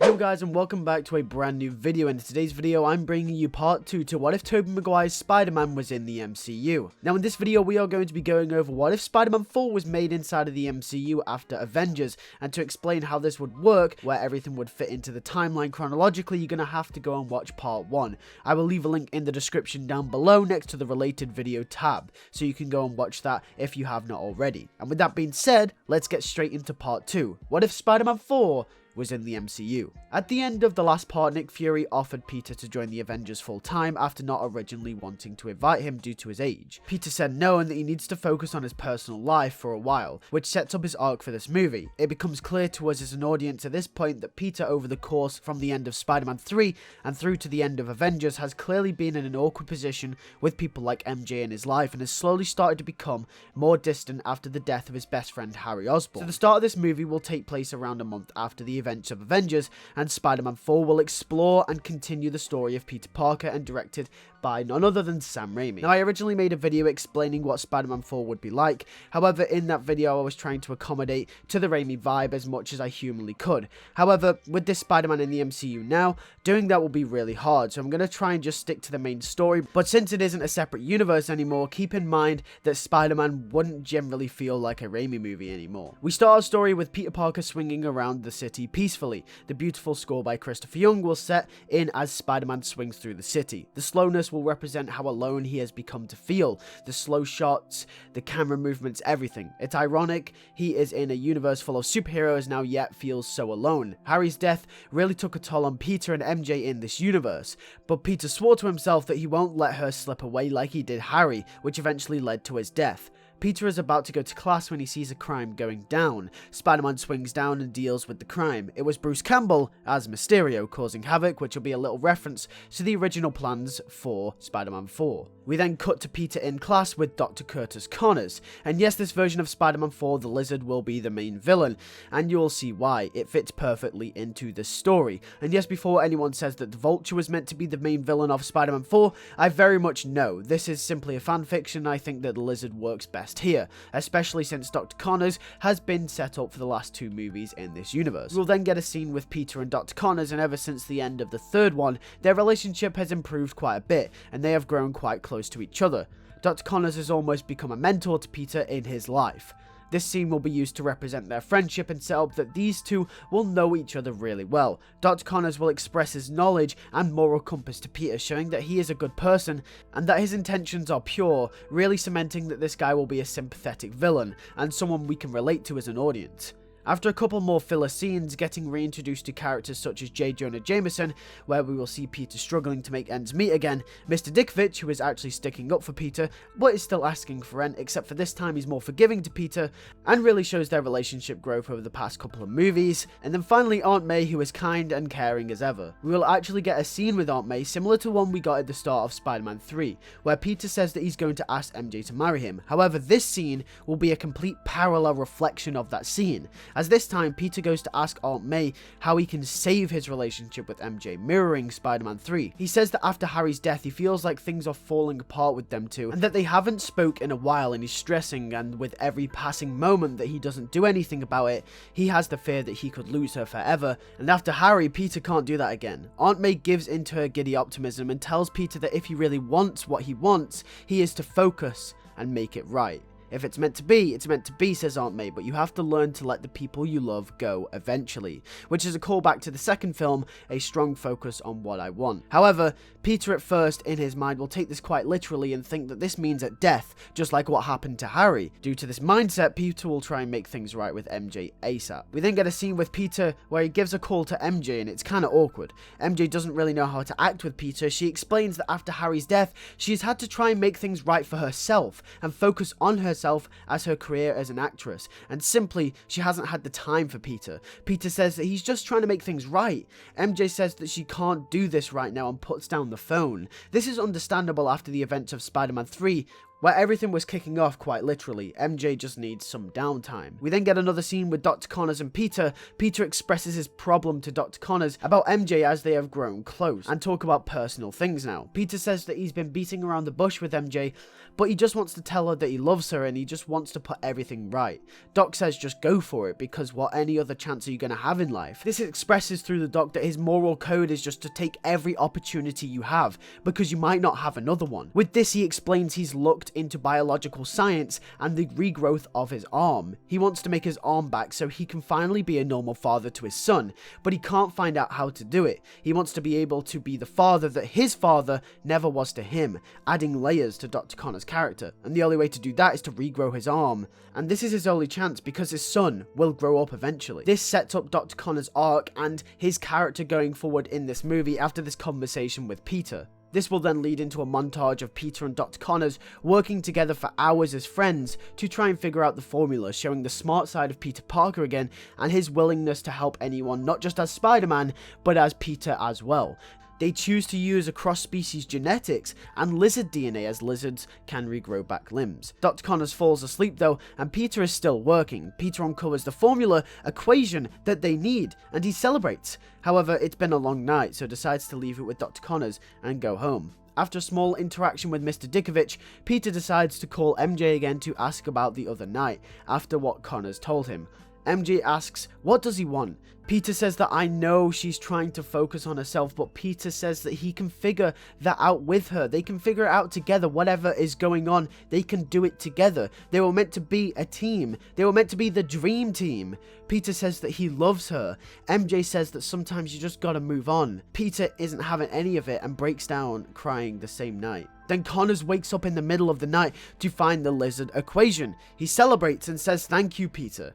Yo guys, and welcome back to a brand new video. In today's video I'm bringing you part 2 to what if Tobey Maguire's Spider-Man was in the MCU. Now in this video we are going to be going over what if Spider-Man 4 was made inside of the MCU after Avengers, and to explain how this would work, where everything would fit into the timeline chronologically, you're going to have to go and watch part 1. I will leave a link in the description down below next to the related video tab, so you can go and watch that if you have not already. And with that being said, let's get straight into part 2. What if Spider-Man 4 was in the MCU. At the end of the last part, Nick Fury offered Peter to join the Avengers full time after not originally wanting to invite him due to his age. Peter said no and that he needs to focus on his personal life for a while, which sets up his arc for this movie. It becomes clear to us as an audience at this point that Peter, over the course from the end of Spider-Man 3 and through to the end of Avengers, has clearly been in an awkward position with people like MJ in his life and has slowly started to become more distant after the death of his best friend Harry Osborn. So the start of this movie will take place around a month after the events of Avengers, and Spider-Man 4 will explore and continue the story of Peter Parker, and directed by none other than Sam Raimi. Now, I originally made a video explaining what Spider-Man 4 would be like. However, in that video I was trying to accommodate to the Raimi vibe as much as I humanly could. However, with this Spider-Man in the MCU now, doing that will be really hard, so I'm going to try and just stick to the main story. But since it isn't a separate universe anymore, keep in mind that Spider-Man wouldn't generally feel like a Raimi movie anymore. We start our story with Peter Parker swinging around the city peacefully. The beautiful score by Christopher Young will set in as Spider-Man swings through the city. The slowness will represent how alone he has become to feel. The slow shots, the camera movements, everything. It's ironic he is in a universe full of superheroes now, yet feels so alone. Harry's death really took a toll on Peter and MJ in this universe, but Peter swore to himself that he won't let her slip away like he did Harry, which eventually led to his death. Peter is about to go to class when he sees a crime going down. Spider-Man swings down and deals with the crime. It was Bruce Campbell as Mysterio causing havoc, which will be a little reference to the original plans for Spider-Man 4. We then cut to Peter in class with Dr. Curtis Connors, and yes, this version of Spider-Man 4, the Lizard will be the main villain, and you will see why. It fits perfectly into the story. And yes, before anyone says that the Vulture was meant to be the main villain of Spider-Man 4, I very much know. This is simply a fanfiction. I think that the Lizard works best here, especially since Dr. Connors has been set up for the last 2 movies in this universe. We'll then get a scene with Peter and Dr. Connors, and ever since the end of the 3rd one, their relationship has improved quite a bit, and they have grown quite close to each other. Dr. Connors has almost become a mentor to Peter in his life. This scene will be used to represent their friendship and set up that these two will know each other really well. Dr. Connors will express his knowledge and moral compass to Peter, showing that he is a good person and that his intentions are pure, really cementing that this guy will be a sympathetic villain and someone we can relate to as an audience. After a couple more filler scenes, getting reintroduced to characters such as J. Jonah Jameson, where we will see Peter struggling to make ends meet again, Mr. Dickovich, who is actually sticking up for Peter, but is still asking for rent, except for this time he's more forgiving to Peter, and really shows their relationship growth over the past couple of movies, and then finally Aunt May, who is kind and caring as ever. We will actually get a scene with Aunt May similar to one we got at the start of Spider-Man 3, where Peter says that he's going to ask MJ to marry him. However, this scene will be a complete parallel reflection of that scene, as this time Peter goes to ask Aunt May how he can save his relationship with MJ, mirroring Spider-Man 3. He says that after Harry's death he feels like things are falling apart with them two, and that they haven't spoke in a while, and he's stressing, and with every passing moment that he doesn't do anything about it, he has the fear that he could lose her forever, and after Harry, Peter can't do that again. Aunt May gives into her giddy optimism and tells Peter that if he really wants what he wants, he is to focus and make it right. If it's meant to be, it's meant to be, says Aunt May, but you have to learn to let the people you love go eventually, which is a callback to the second film, a strong focus on what I want. However, Peter at first, in his mind, will take this quite literally and think that this means at death, just like what happened to Harry. Due to this mindset, Peter will try and make things right with MJ ASAP. We then get a scene with Peter where he gives a call to MJ, and it's kinda awkward. MJ doesn't really know how to act with Peter. She explains that after Harry's death, she's had to try and make things right for herself and focus on herself as her career as an actress, and simply she hasn't had the time for Peter. Peter says that he's just trying to make things right. MJ says that she can't do this right now and puts down the phone. This is understandable after the events of Spider-Man 3, where everything was kicking off quite literally. MJ just needs some downtime. We then get another scene with Dr. Connors and Peter. Peter expresses his problem to Dr. Connors about MJ as they have grown close, and talk about personal things now. Peter says that he's been beating around the bush with MJ, but he just wants to tell her that he loves her and he just wants to put everything right. Doc says just go for it, because what any other chance are you going to have in life? This expresses through the Doc that his moral code is just to take every opportunity you have, because you might not have another one. With this, he explains he's looked into biological science and the regrowth of his arm. He wants to make his arm back so he can finally be a normal father to his son, but he can't find out how to do it. He wants to be able to be the father that his father never was to him, adding layers to Dr. Connors' character, and the only way to do that is to regrow his arm, and this is his only chance because his son will grow up eventually. This sets up Dr. Connors' arc and his character going forward in this movie after this conversation with Peter. This will then lead into a montage of Peter and Dr. Connors working together for hours as friends to try and figure out the formula, showing the smart side of Peter Parker again and his willingness to help anyone, not just as Spider-Man, but as Peter as well. They choose to use a cross-species genetics and lizard DNA, as lizards can regrow back limbs. Dr. Connors falls asleep though, and Peter is still working. Peter uncovers the formula equation that they need, and he celebrates. However, it's been a long night, so decides to leave it with Dr. Connors and go home. After a small interaction with Mr. Dickovich, Peter decides to call MJ again to ask about the other night, after what Connors told him. MJ asks, what does he want? Peter says that I know she's trying to focus on herself, but Peter says that he can figure that out with her. They can figure it out together. Whatever is going on, they can do it together. They were meant to be a team. They were meant to be the dream team. Peter says that he loves her. MJ says that sometimes you just gotta move on. Peter isn't having any of it and breaks down crying the same night. Then Connors wakes up in the middle of the night to find the lizard equation. He celebrates and says thank you, Peter.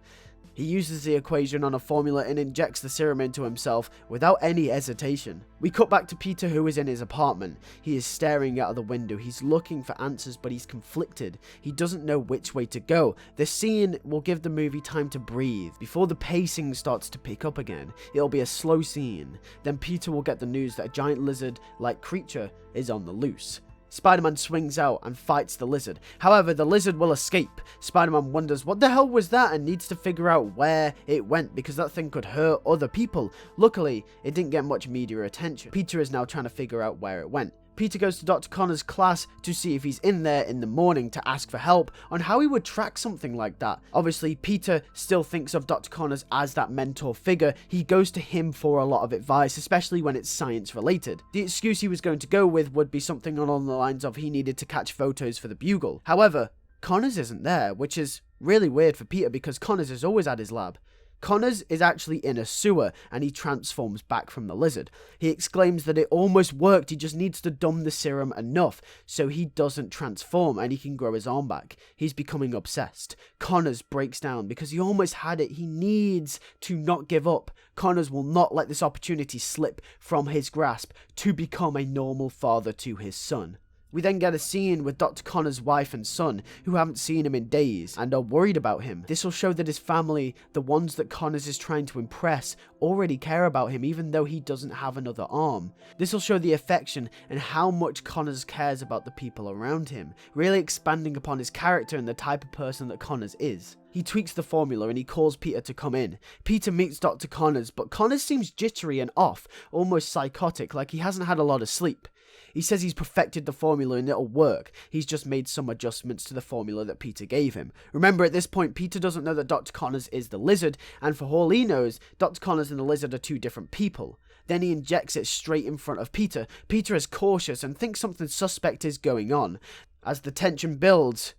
He uses the equation on a formula and injects the serum into himself without any hesitation. We cut back to Peter, who is in his apartment. He is staring out of the window. He's looking for answers, but he's conflicted. He doesn't know which way to go. This scene will give the movie time to breathe before the pacing starts to pick up again. It'll be a slow scene. Then Peter will get the news that a giant lizard-like creature is on the loose. Spider-Man swings out and fights the lizard. However, the lizard will escape. Spider-Man wonders what the hell was that and needs to figure out where it went, because that thing could hurt other people. Luckily, it didn't get much media attention. Peter is now trying to figure out where it went. Peter goes to Dr. Connors' class to see if he's in there in the morning to ask for help on how he would track something like that. Obviously, Peter still thinks of Dr. Connors as that mentor figure. He goes to him for a lot of advice, especially when it's science related. The excuse he was going to go with would be something along the lines of he needed to catch photos for the Bugle. However, Connors isn't there, which is really weird for Peter because Connors is always at his lab. Connors is actually in a sewer and he transforms back from the lizard. He exclaims that it almost worked, he just needs to dumb the serum enough so he doesn't transform and he can grow his arm back. He's becoming obsessed. Connors breaks down because he almost had it. He needs to not give up. Connors will not let this opportunity slip from his grasp to become a normal father to his son. We then get a scene with Dr. Connors' wife and son, who haven't seen him in days and are worried about him. This will show that his family, the ones that Connors is trying to impress, already care about him even though he doesn't have another arm. This will show the affection and how much Connors cares about the people around him, really expanding upon his character and the type of person that Connors is. He tweaks the formula and he calls Peter to come in. Peter meets Dr. Connors, but Connors seems jittery and off, almost psychotic, like he hasn't had a lot of sleep. He says he's perfected the formula and it'll work. He's just made some adjustments to the formula that Peter gave him. Remember, at this point, Peter doesn't know that Dr. Connors is the lizard, and for all he knows, Dr. Connors and the lizard are two different people. Then he injects it straight in front of Peter. Peter is cautious and thinks something suspect is going on. As the tension builds,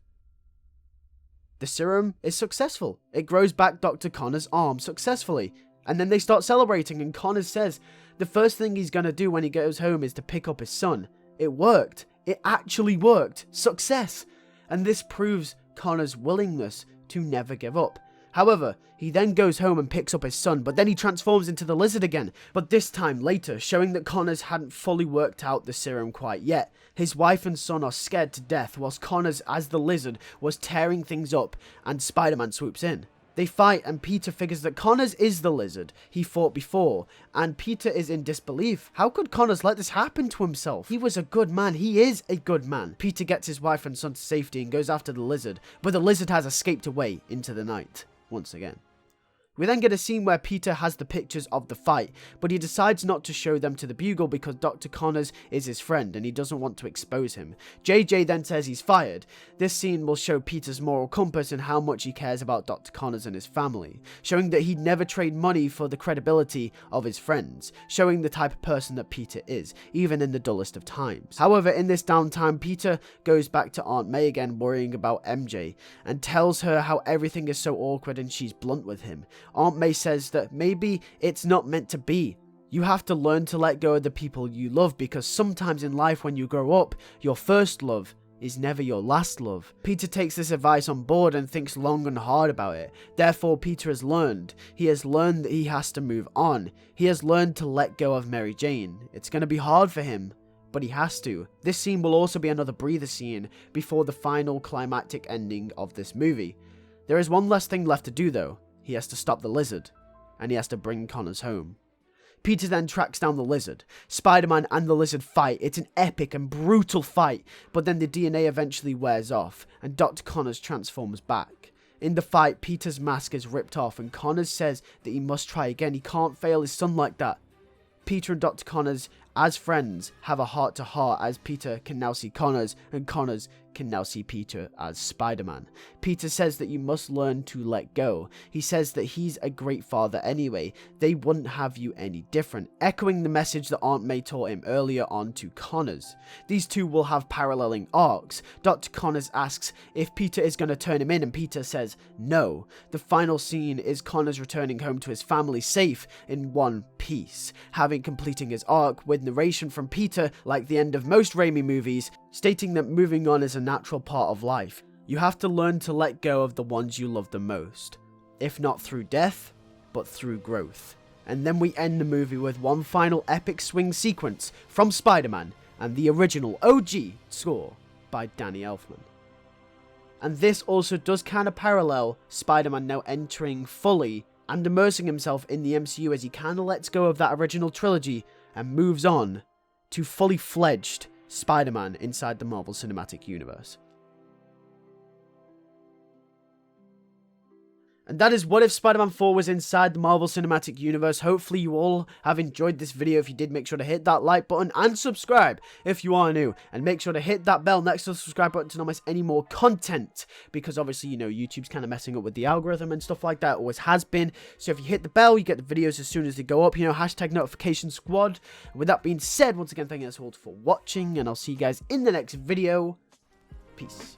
the serum is successful. It grows back Dr. Connors' arm successfully. And then they start celebrating, and Connors says the first thing he's going to do when he goes home is to pick up his son. It worked. It actually worked. Success. And this proves Connors' willingness to never give up. However, he then goes home and picks up his son, but then he transforms into the lizard again, but this time later, showing that Connors hadn't fully worked out the serum quite yet. His wife and son are scared to death, whilst Connors, as the lizard, was tearing things up, and Spider-Man swoops in. They fight and Peter figures that Connors is the lizard he fought before, and Peter is in disbelief. How could Connors let this happen to himself? He was a good man. He is a good man. Peter gets his wife and son to safety and goes after the lizard, but the lizard has escaped away into the night once again. We then get a scene where Peter has the pictures of the fight, but he decides not to show them to the Bugle because Dr. Connors is his friend and he doesn't want to expose him. JJ then says he's fired. This scene will show Peter's moral compass and how much he cares about Dr. Connors and his family, showing that he'd never trade money for the credibility of his friends, showing the type of person that Peter is, even in the dullest of times. However, in this downtime, Peter goes back to Aunt May again, worrying about MJ, and tells her how everything is so awkward and she's blunt with him. Aunt May says that maybe it's not meant to be. You have to learn to let go of the people you love, because sometimes in life when you grow up, your first love is never your last love. Peter takes this advice on board and thinks long and hard about it. Therefore, Peter has learned. He has learned that he has to move on. He has learned to let go of Mary Jane. It's going to be hard for him, but he has to. This scene will also be another breather scene before the final climactic ending of this movie. There is one last thing left to do though. He has to stop the lizard, and he has to bring Connors home. Peter then tracks down the lizard. Spider-Man and the lizard fight. It's an epic and brutal fight, but then the DNA eventually wears off, and Dr. Connors transforms back. In the fight, Peter's mask is ripped off, and Connors says that he must try again. He can't fail his son like that. Peter and Dr. Connors, as friends, have a heart-to-heart as Peter can now see Connors, and Connors can now see Peter as Spider-Man. Peter says that you must learn to let go. He says that he's a great father anyway. They wouldn't have you any different, echoing the message that Aunt May taught him earlier on to Connors. These two will have paralleling arcs. Dr. Connors asks if Peter is going to turn him in, and Peter says no. The final scene is Connors returning home to his family safe in one piece, having completing his arc with narration from Peter like the end of most Raimi movies, stating that moving on is a natural part of life. You have to learn to let go of the ones you love the most, if not through death, but through growth. And then we end the movie with one final epic swing sequence from Spider-Man and the original OG score by Danny Elfman. And this also does kind of parallel Spider-Man now entering fully and immersing himself in the MCU as he kind of lets go of that original trilogy and moves on to fully fledged Spider-Man inside the Marvel Cinematic Universe. And that is what if Spider-Man 4 was inside the Marvel Cinematic Universe. Hopefully you all have enjoyed this video. If you did, make sure to hit that like button and subscribe if you are new. And make sure to hit that bell next to the subscribe button to not miss any more content. Because obviously, you know, YouTube's kind of messing up with the algorithm and stuff like that. Always has been. So if you hit the bell, you get the videos as soon as they go up. You know, hashtag notification squad. And with that being said, once again, thank you guys all for watching. And I'll see you guys in the next video. Peace.